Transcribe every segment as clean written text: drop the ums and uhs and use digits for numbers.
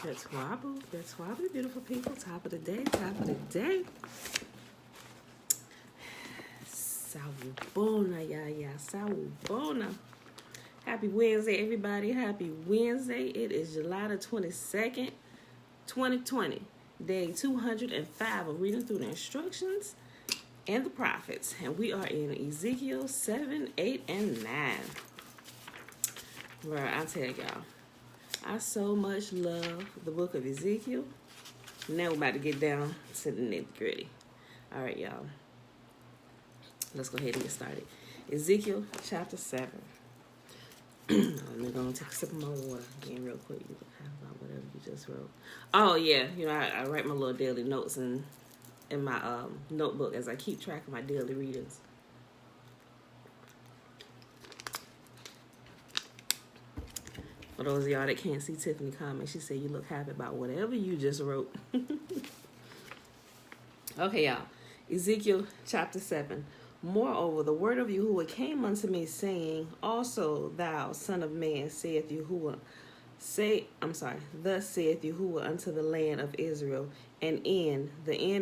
That's Wobble. That's Wobble, beautiful people. Top of the day. Top of the day. Sawubona, ya. Sawubona. Happy Wednesday, everybody. Happy Wednesday. It is July the 22nd, 2020. Day 205 of reading through the instructions and the prophets. And we are in Ezekiel 7, 8, and 9. Bro, I tell y'all, I so much love the book of Ezekiel. Now we're about to get down to the nitty-gritty. All right, y'all. Let's go ahead and get started. Ezekiel chapter 7. Let me go and take a sip of my water again real quick. You can have about whatever you just wrote. Oh, yeah. You know, I write my little daily notes in my notebook as I keep track of my daily readings. For those of y'all that can't see Tiffany comment, she said you look happy about whatever you just wrote. Okay, y'all. Ezekiel chapter 7. Moreover, the word of Yahuwah came unto me, saying, Also thou, son of man, thus saith Yahuwah unto the land of Israel, the end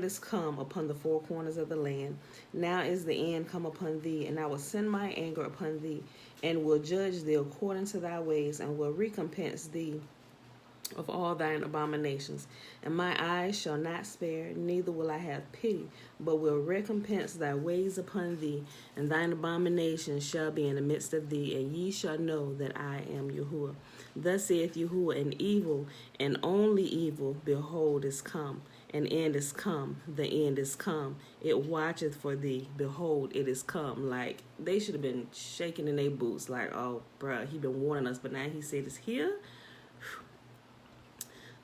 is come upon the four corners of the land. Now is the end come upon thee, and I will send my anger upon thee, and will judge thee according to thy ways, and will recompense thee of all thine abominations. And my eyes shall not spare, neither will I have pity, but will recompense thy ways upon thee, and thine abominations shall be in the midst of thee, and ye shall know that I am Yahuwah. Thus saith Yahuwah, an evil, and only evil, behold, is come. An end is come, the end is come. It watcheth for thee, behold, it is come. Like, they should have been shaking in their boots, like, oh, bruh, he been warning us, but now he said it's here.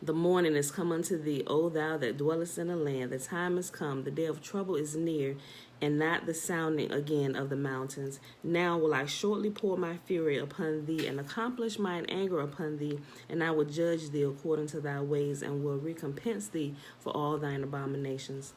The morning is come unto thee, O thou that dwellest in the land. The time is come, the day of trouble is near, and not the sounding again of the mountains. Now will I shortly pour my fury upon thee, and accomplish mine anger upon thee, and I will judge thee according to thy ways, and will recompense thee for all thine abominations.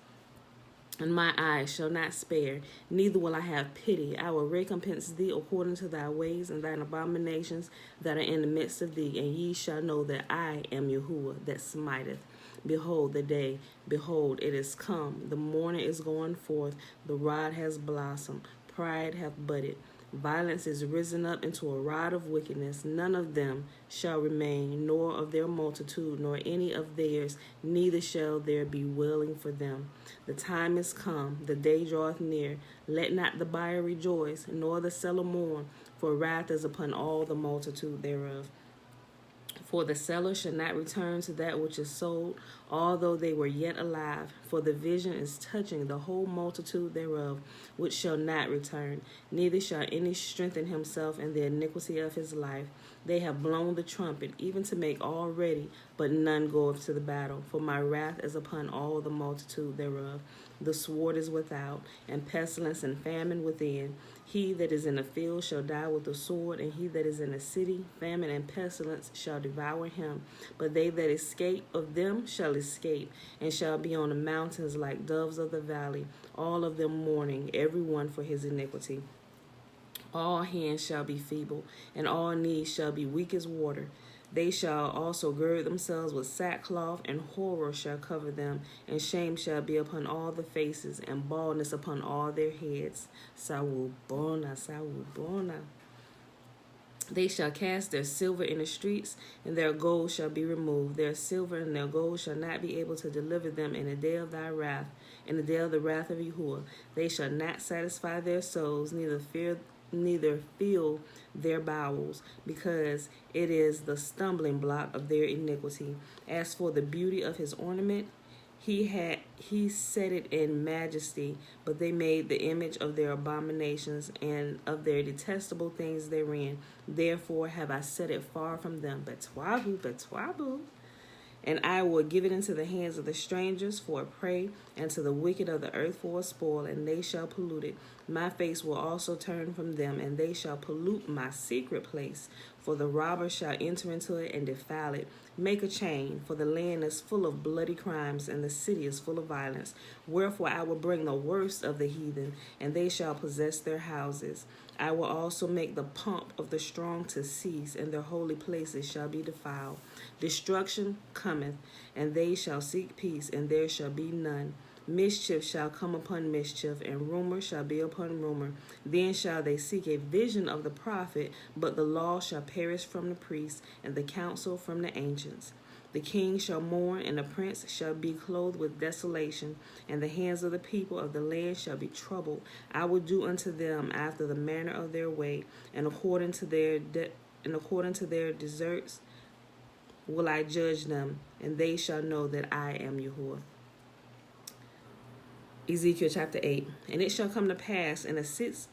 And my eyes shall not spare, neither will I have pity. I will recompense thee according to thy ways and thine abominations that are in the midst of thee. And ye shall know that I am Yahuwah that smiteth. Behold the day, behold, it is come. The morning is going forth, the rod has blossomed, pride hath budded. Violence is risen up into a rod of wickedness. None of them shall remain, nor of their multitude, nor any of theirs, neither shall there be wailing for them. The time is come, the day draweth near. Let not the buyer rejoice, nor the seller mourn, for wrath is upon all the multitude thereof. For the seller shall not return to that which is sold, although they were yet alive. For the vision is touching the whole multitude thereof, which shall not return. Neither shall any strengthen himself in the iniquity of his life. They have blown the trumpet, even to make all ready, but none goeth to the battle. For my wrath is upon all the multitude thereof. The sword is without, and pestilence and famine within. He that is in the field shall die with the sword, and he that is in the city, famine and pestilence shall devour him. But they that escape of them shall escape, and shall be on the mountains like doves of the valley, all of them mourning, every one for his iniquity. All hands shall be feeble, and all knees shall be weak as water. They shall also gird themselves with sackcloth, and horror shall cover them, and shame shall be upon all the faces, and baldness upon all their heads. Sawubona, sawubona. They shall cast their silver in the streets, and their gold shall be removed. Their silver and their gold shall not be able to deliver them in the day of thy wrath, in the day of the wrath of Yahuwah. They shall not satisfy their souls, neither fill their bowels, because it is the stumbling block of their iniquity. As for the beauty of his ornament, he set it in majesty, but they made the image of their abominations and of their detestable things therein. Therefore have I set it far from them. Betwabu. And I will give it into the hands of the strangers for a prey, and to the wicked of the earth for a spoil, and they shall pollute it. My face will also turn from them, and they shall pollute my secret place. For the robber shall enter into it and defile it, Make a chain, for the land is full of bloody crimes, and the city is full of violence. Wherefore I will bring the worst of the heathen, and they shall possess their houses. I will also make the pomp of the strong to cease, and their holy places shall be defiled. Destruction cometh, and they shall seek peace, and there shall be none. Mischief shall come upon mischief, and rumor shall be upon rumor. Then shall they seek a vision of the prophet, but the law shall perish from the priests, and the counsel from the ancients. The king shall mourn, and the prince shall be clothed with desolation, and the hands of the people of the land shall be troubled. I will do unto them after the manner of their way, and according to their deserts will I judge them, and they shall know that I am Yahuwah. Ezekiel chapter 8. And it shall come to pass in the sixth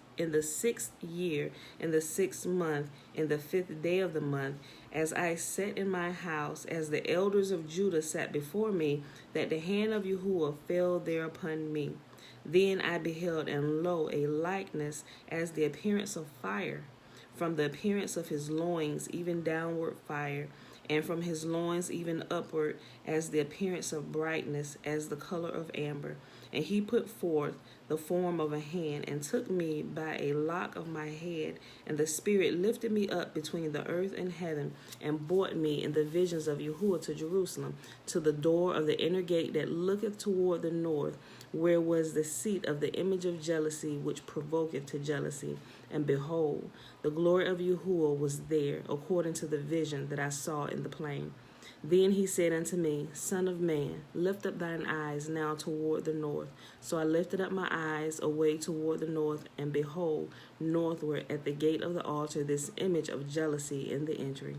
year, in the 6th month, in the 5th day of the month, as I sat in my house, as the elders of Judah sat before me, that the hand of Yahuwah fell there upon me. Then I beheld, and lo, a likeness as the appearance of fire, from the appearance of his loins, even downward fire, and from his loins even upward, as the appearance of brightness, as the color of amber. And he put forth the form of a hand, and took me by a lock of my head, and the Spirit lifted me up between the earth and heaven, and brought me in the visions of Yahuwah to Jerusalem, to the door of the inner gate that looketh toward the north, where was the seat of the image of jealousy, which provoketh to jealousy. And behold, the glory of Yahuwah was there, according to the vision that I saw in the plain. Then he said unto me, Son of man, lift up thine eyes now toward the north. So I lifted up my eyes away toward the north, and behold, northward at the gate of the altar this image of jealousy in the entry.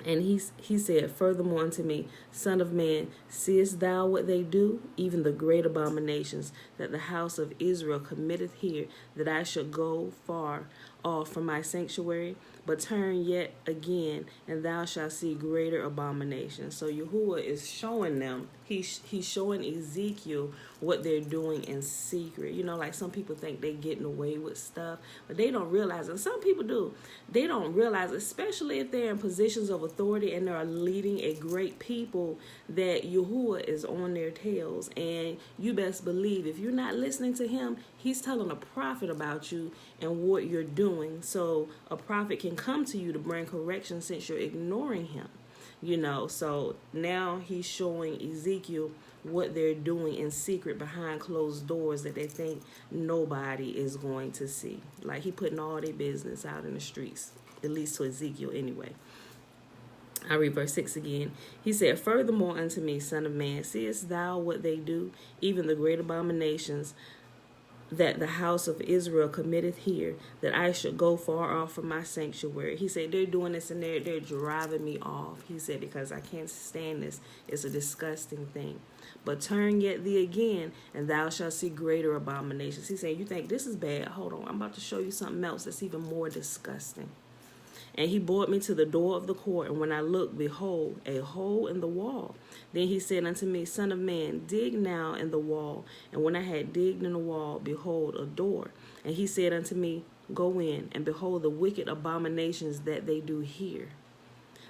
And he said furthermore unto me, Son of man, seest thou what they do, even the great abominations that the house of Israel committeth here, that I should go far off from my sanctuary? But turn yet again, and thou shalt see greater abominations. So Yahuwah is showing them, he's showing Ezekiel what they're doing in secret. You know, like some people think they're getting away with stuff, but they don't realize, and some people do, they don't realize, especially if they're in positions of authority and they're leading a great people, that Yahuwah is on their tails. And you best believe, if you're not listening to him, he's telling a prophet about you and what you're doing. So a prophet can come to you to bring correction since you're ignoring him. You know, so now he's showing Ezekiel what they're doing in secret behind closed doors that they think nobody is going to see. Like he putting all their business out in the streets, at least to Ezekiel anyway. I read verse 6 again. He said, Furthermore unto me, Son of man, seest thou what they do, even the great abominations that the house of Israel committeth here, that I should go far off from my sanctuary? He said, they're doing this and they're driving me off. He said, because I can't stand this. It's a disgusting thing. But turn yet thee again, and thou shalt see greater abominations. He said, you think this is bad? Hold on, I'm about to show you something else that's even more disgusting. And he brought me to the door of the court, and when I looked, behold, a hole in the wall. Then he said unto me, Son of man, dig now in the wall. And when I had digged in the wall, behold, a door. And he said unto me, Go in, and behold the wicked abominations that they do here.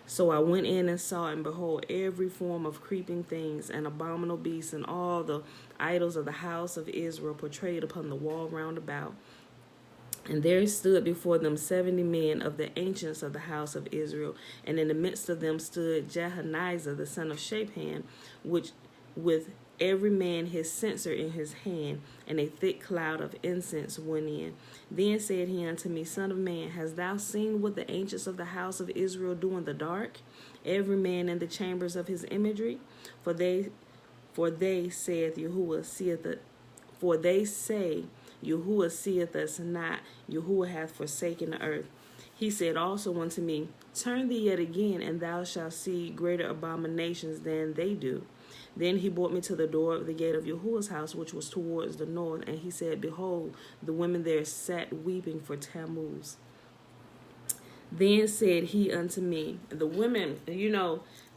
So I went in and saw, and behold, every form of creeping things and abominable beasts, and all the idols of the house of Israel portrayed upon the wall round about. And there stood before them 70 men of the ancients of the house of Israel, and in the midst of them stood Jehaniah the son of Shaphan, which with every man his censer in his hand, and a thick cloud of incense went in. Then said he unto me, Son of man, hast thou seen what the ancients of the house of Israel do in the dark, every man in the chambers of his imagery? For they saith Yahuwah seeth it. For they say, Yahuwah seeth us not, Yahuwah hath forsaken the earth. He said also unto me, Turn thee yet again, and thou shalt see greater abominations than they do. Then he brought me to the door of the gate of Yahuwah's house, which was towards the north, and he said, Behold, the women there sat weeping for Tammuz. Then said he unto me, the women,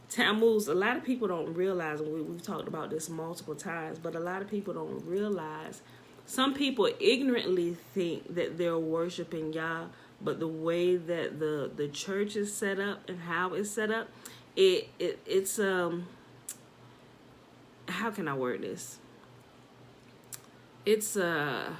Tammuz, a lot of people don't realize, and we've talked about this multiple times, but a lot of people don't realize. Some people ignorantly think that they're worshiping Yah, but the way that the church is set up and how it's set up, it's how can I word this? It's a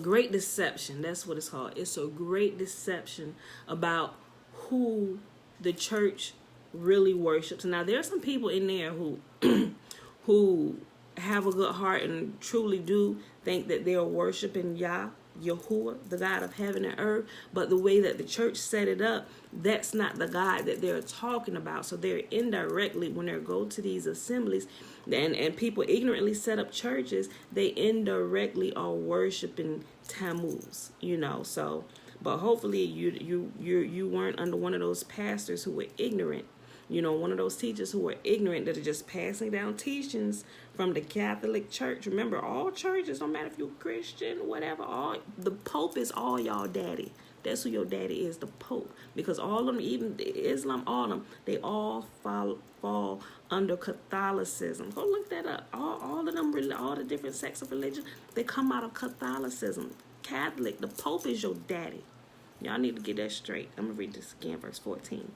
great deception. That's what it's called. It's a great deception about who the church really worships. Now, there are some people in there who who have a good heart and truly do think that they are worshiping Yahuwah, the God of heaven and earth. But the way that the church set it up, that's not the God that they're talking about. So they're indirectly, when they go to these assemblies, and people ignorantly set up churches, they indirectly are worshiping Tammuz, So, but hopefully you weren't under one of those pastors who were ignorant. One of those teachers who are ignorant that are just passing down teachings from the Catholic Church. Remember, all churches, no matter if you're Christian, whatever, the Pope is all y'all daddy. That's who your daddy is, the Pope. Because all of them, even Islam, all of them, they all fall under Catholicism. Go look that up. All of them, all the different sects of religion, they come out of Catholicism. Catholic, the Pope is your daddy. Y'all need to get that straight. I'm going to read this again, verse 14.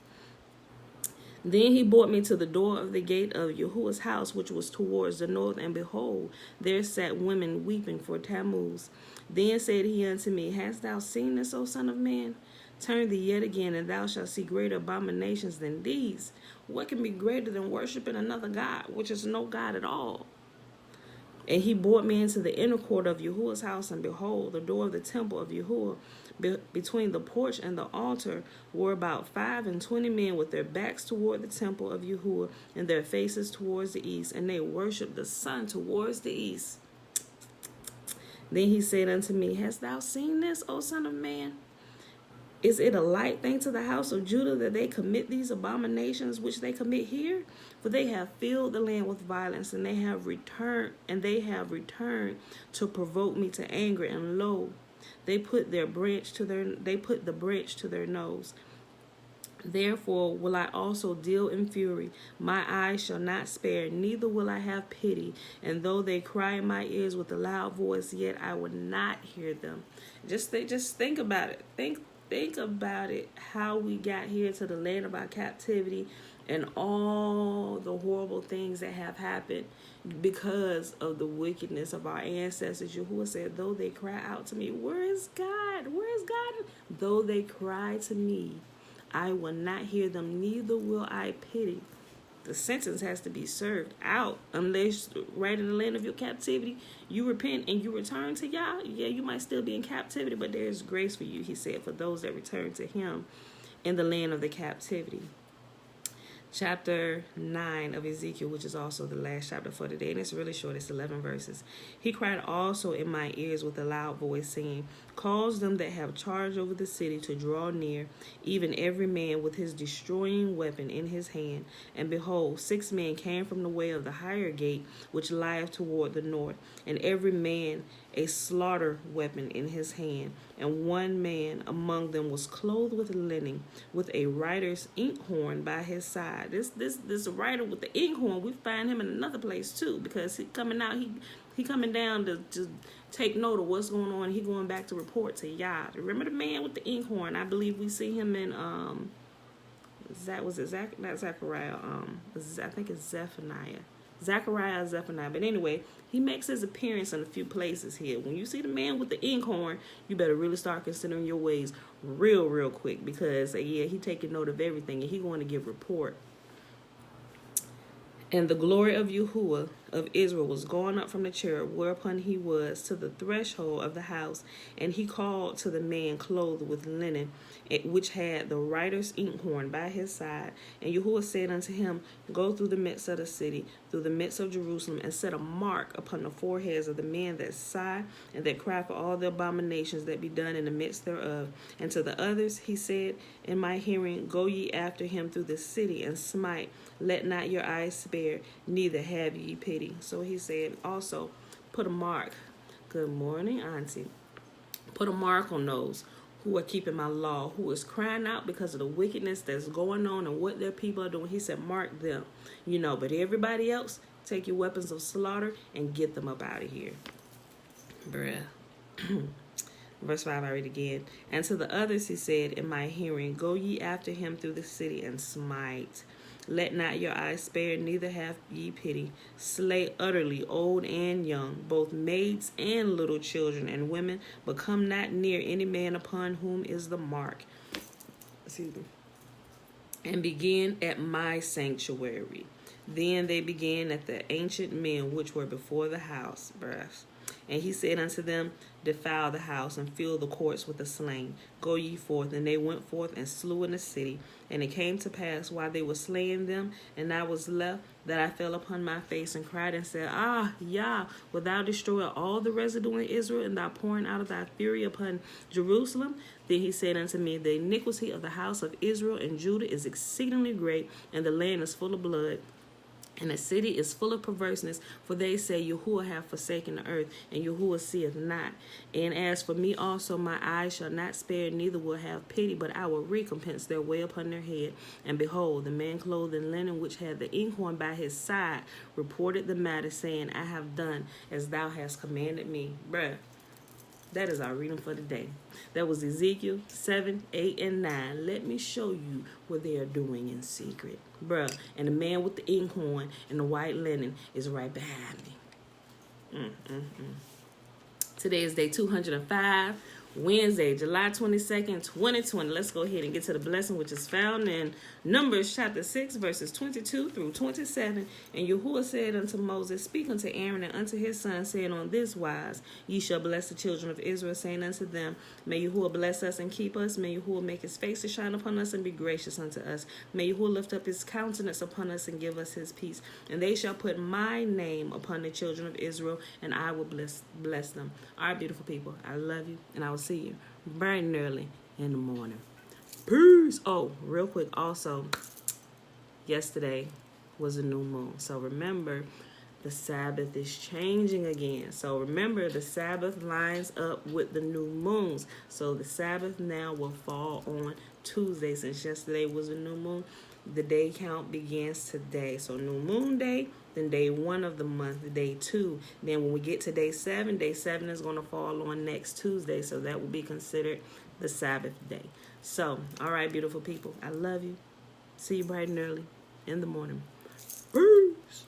Then he brought me to the door of the gate of Yahuwah's house, which was towards the north, and behold, there sat women weeping for Tammuz. Then said he unto me, Hast thou seen this, O son of man? Turn thee yet again, and thou shalt see greater abominations than these. What can be greater than worshiping another God, which is no God at all? And he brought me into the inner court of Yahuwah's house, and behold, the door of the temple of Yahuwah, between the porch and the altar, were about 25 men with their backs toward the temple of Yahuwah, and their faces towards the east, and they worshipped the sun towards the east. Then he said unto me, Hast thou seen this, O son of man? Is it a light thing to the house of Judah that they commit these abominations which they commit here? For they have filled the land with violence, and they have returned to provoke me to anger, and lo, they put the branch to their nose. Therefore will I also deal in fury. My eyes shall not spare, neither will I have pity. And though they cry in my ears with a loud voice, yet I will not hear them. Just think about it. Think about it, how we got here to the land of our captivity and all the horrible things that have happened because of the wickedness of our ancestors. Yahuwah said, though they cry out to me, where is God? Where is God? Though they cry to me, I will not hear them, neither will I pity. The sentence has to be served out unless right in the land of your captivity, you repent and you return to Yah. Yeah, you might still be in captivity, but there is grace for you, he said, for those that return to him in the land of the captivity. Chapter 9 of Ezekiel, which is also the last chapter for today, and it's really short, it's 11 verses. He cried also in my ears with a loud voice, saying, Cause them that have charge over the city to draw near, even every man with his destroying weapon in his hand. And behold, 6 men came from the way of the higher gate, which lieth toward the north, and every man a slaughter weapon in his hand. And one man among them was clothed with linen, with a writer's inkhorn by his side. This writer with the inkhorn, we find him in another place too, because he coming out, he coming down to take note of what's going on. He going back to report to Yah. Remember the man with the inkhorn? I believe we see him in not Zechariah. I think it's Zephaniah. Zechariah or Zephaniah. But anyway, he makes his appearance in a few places here. When you see the man with the inkhorn, you better really start considering your ways real quick, because he taking note of everything and he going to give report. And the glory of Yahuwah of Israel was gone up from the cherub whereupon he was to the threshold of the house, and he called to the man clothed with linen, which had the writer's inkhorn by his side. And Yahuwah said unto him, Go through the midst of the city, through the midst of Jerusalem, and set a mark upon the foreheads of the men that sigh and that cry for all the abominations that be done in the midst thereof. And to the others he said in my hearing, Go ye after him through the city, and smite. Let not your eyes spare, neither have ye pity. So he said, also, put a mark. Good morning, Auntie. Put a mark on those who are keeping my law, who is crying out because of the wickedness that's going on and what their people are doing. He said, mark them. But everybody else, take your weapons of slaughter and get them up out of here. Bruh. Verse 5, I read again. And to the others he said in my hearing, go ye after him through the city and smite. Let not your eyes spare, neither have ye pity. Slay utterly old and young, both maids and little children and women, but come not near any man upon whom is the mark. Excuse me. And begin at my sanctuary. Then they began at the ancient men which were before the house. And he said unto them, defile the house and fill the courts with the slain. Go ye forth. And they went forth and slew in the city. And it came to pass while they were slaying them, and I was left, that I fell upon my face and cried and said, Ah, Yah, wilt thou destroy all the residue in Israel, and thou pouring out of thy fury upon Jerusalem? Then he said unto me, the iniquity of the house of Israel and Judah is exceedingly great, and the land is full of blood. And the city is full of perverseness, for they say, Yahuwah hath forsaken the earth, and Yahuwah seeth not. And as for me also, my eyes shall not spare, neither will have pity, but I will recompense their way upon their head. And behold, the man clothed in linen, which had the inkhorn by his side, reported the matter, saying, I have done as thou hast commanded me. Bruh. That is our reading for today. That was Ezekiel 7, 8, and 9. Let me show you what they are doing in secret. Bruh, and the man with the inkhorn and the white linen is right behind me. Today is day 205, Wednesday, July 22nd, 2020. Let's go ahead and get to the blessing, which is found in Numbers chapter 6, verses 22 through 27. And Yahuwah said unto Moses, speak unto Aaron and unto his son, saying, on this wise ye shall bless the children of Israel, saying unto them, may Yahuwah bless us and keep us. May Yahuwah make his face to shine upon us and be gracious unto us. May Yahuwah lift up his countenance upon us and give us his peace. And they shall put my name upon the children of Israel, and I will bless them. All right, beautiful people, I love you, and I will see you bright and early in the morning. Peace. Oh, real quick, also, yesterday was a new moon. So remember, the Sabbath is changing again. So remember, the Sabbath lines up with the new moons. So the Sabbath now will fall on Tuesday. Since yesterday was a new moon, the day count begins today. So new moon day, then day 1 of the month, day 2. Then when we get to day 7 is going to fall on next Tuesday. So that will be considered the Sabbath day. So, all right, beautiful people, I love you. See you bright and early in the morning. Peace.